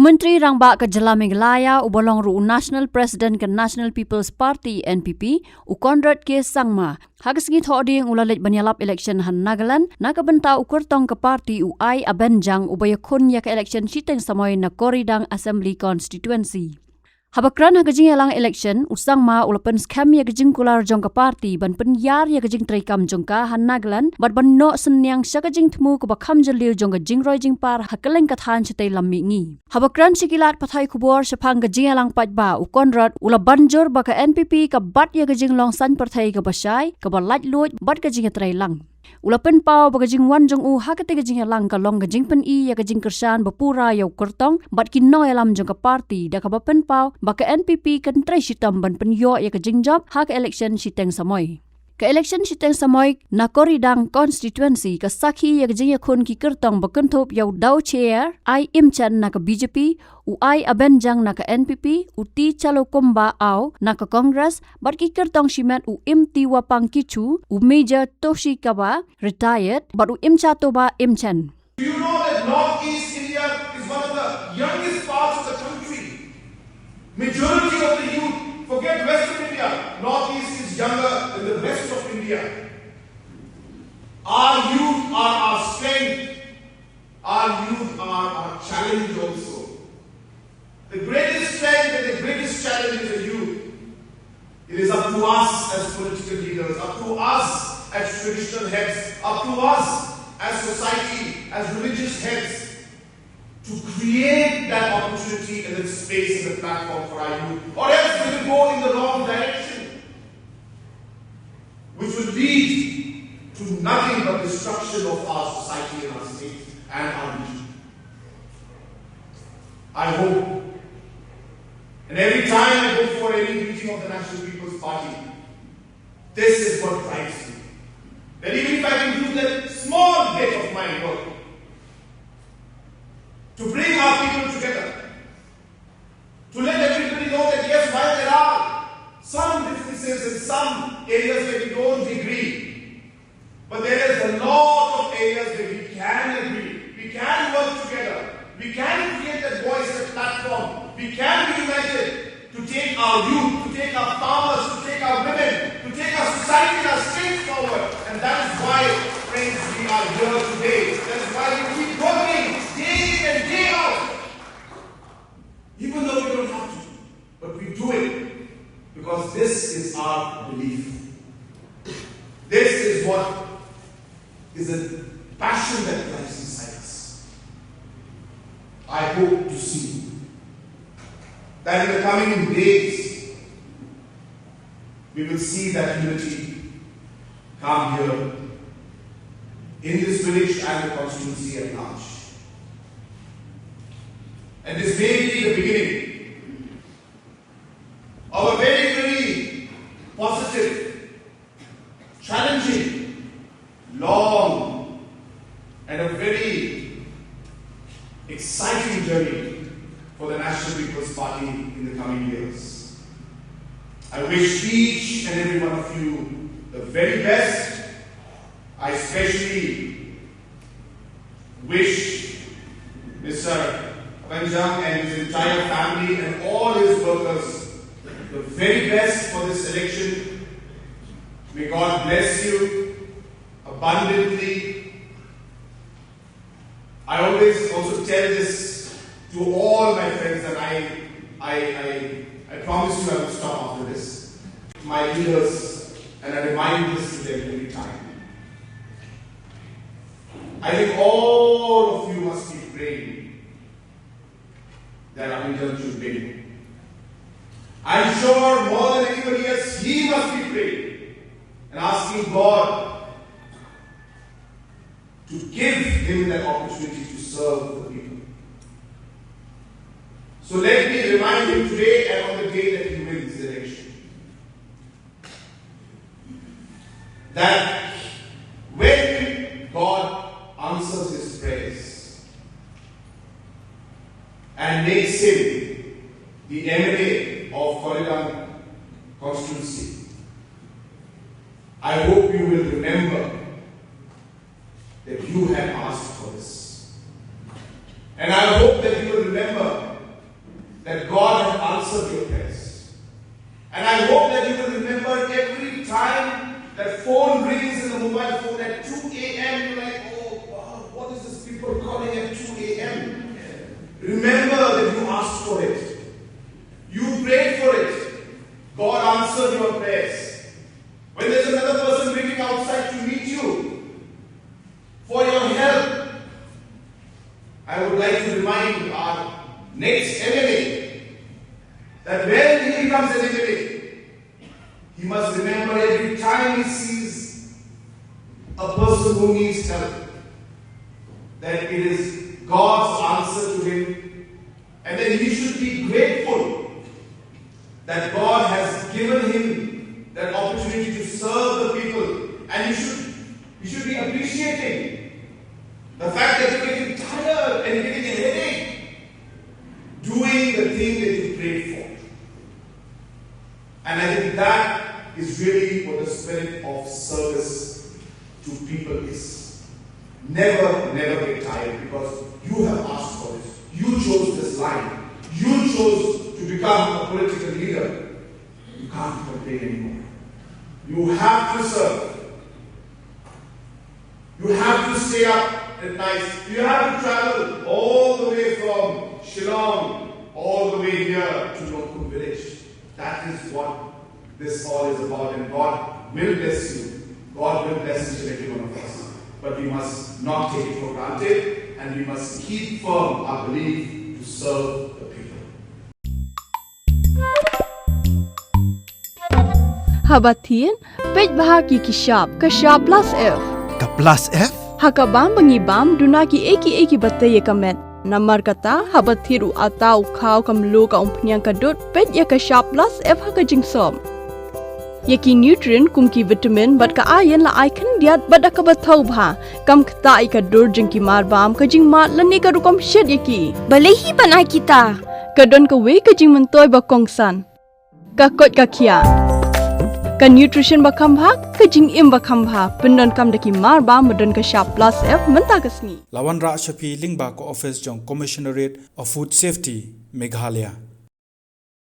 Menteri Rangba ke Jela Meghalaya ubolong ru National President ke National People's Party NPP Conrad ke sangma hagasgi thoding ulalet Ïalap election han Nagaland nakabenta Kyrtong ke party ai abenjang ubayakun ya ke election shiteng samoy na Koridang Assembly Constituency. Habakran hagajing elang election usang ma ulapen scam ya gajing kular jong ka party ban penyar ya gajing traikam jong ka han Nagaland bat ban no senyang syagajing temu ke bakam jalil jong gajing roy jing par hakeleng kathan chitay lammi ngi. Habakran sikilat pathay kubor syapang gajing elang patba Conrad ula banjur baka NPP ka bat ya gajing long san partay ka basay ka balat luj bat gajing tray lang. Ulapen pau bagajing wan jong u hakate gajing elang ka long gajing pen I ya gajing kersan bapura yaw Kyrtong bat kinno elam jong ka party da ka bapen pau baka NPP kan tray sitam ban pen yo ya gajing job hak election siteng samoy. Ka election siteng samoy na Koridang constituency ka sakhi ya gajing yakun ki Kyrtong bakenthop yaw daw chair ai imchan na ka BJP u ai abenjang na ka NPP u ti chalokomba aw na ka Congress bat ki Kyrtong shimet u imti wapang kichu u Major Toshikawa retired but u imcha toba imchan. Do you know that Northeast India is one of the youngest parts of the country? Majority of the youth, forget Western India, Northeast is younger than the rest of India. Our youth are our strength. Our youth are our challenge also. The greatest strength and the greatest challenge is the youth. It is up to us as political leaders, up to us as traditional heads, up to us as society, as religious heads, to create that opportunity and that space and the platform for our youth. Or else we will go in the wrong direction, which will lead to nothing but destruction of our society and our state and our region. I hope, and every time I go for any meeting of the National People's Party, this is what drives me. That even if I can do that small bit of my work, to bring our people together, to let everybody know that yes, while there are some differences in some areas where we don't agree, but there is a lot of areas where we can agree, we can work together, we can create that voice, that platform, we can be united to take our youth, to take our farmers, to take our women, to take our society and our state forward. And that is why, friends, we are here today. That is why we keep working day in and day out. Even though we don't have to, but we do it because this is our belief. This is what is a passion that lies inside us. I hope to see that in the coming days, we will see that unity come here in this village and the constituency at large. And this may be the beginning of a very, very positive, challenging, long, and a very exciting journey for the National People's Party in the coming years. I wish each and every one of you the very best. I especially wish Mr. Panjang and his entire family and all his workers the very best for this election. May God bless you abundantly. I always also tell this to all my friends, and I promise you I will stop after this. My leaders, and I remind this to them every time. I think all of you must be praying that Abhinjan should win. I'm sure more than anybody else, he must be praying and asking God to give him that opportunity to serve the people. So let me remind him today and on the day that he wins the election, that when God answers his prayers and makes him the MLA of Koridang constituency, I hope you will remember that you had asked for this. And I hope that you will remember that God has answered your prayers. And I hope that you will remember every time that phone rings in the mobile phone at 2 a.m. You're like, oh wow, what is this people calling at 2 a.m.? Remember that you asked for it. You prayed for it. God answered your prayers. When there's another person waiting outside to meet you for your help, I would like to remind our next enemy that when he becomes an enemy, he must remember every time he sees a person who needs help, that it is God's answer to him, and then he should be grateful that God has given him that opportunity to serve the people, and you should be appreciating the fact that you're getting tired and getting a headache doing the thing that you prayed for. And I think that is really what the spirit of service to people is. Never get tired, because you have asked for it. You chose this line. You chose to become a political leader. You can't complain anymore. You have to serve. You have to stay up at night. You have to travel all the way from Shillong all the way here to local village. That is what this all is about, and God will bless you. God will bless each and every one of us. But we must not take it for granted, and we must keep firm our belief to serve the people. Habatin, pej bahagi kishap, kashap plus F. Ka plus F? Hakabam bangibam dunaki eki bataye kamet. Namar kata habathiru atau khau kamlu ka umpnyang kadut pej ya kashap plus F hakajingsom. Yaki nutrient kumki vitamin bat ka ayan la icon diat bat ka bathau bha kam khta I ka dur jingki marbam ka jing mat lani ka rukom shed yaki balehi banai kita kadon ka we ka jing mentoy ba kongsan ka kot ka khia ka nutrition ba kham bha ka jing im ba kham bha pendon kam daki marbam madon ka sharp plus F menta kasni Lawan Ra Shapi Lingba ko office jong Commissionerate of Food Safety Meghalaya.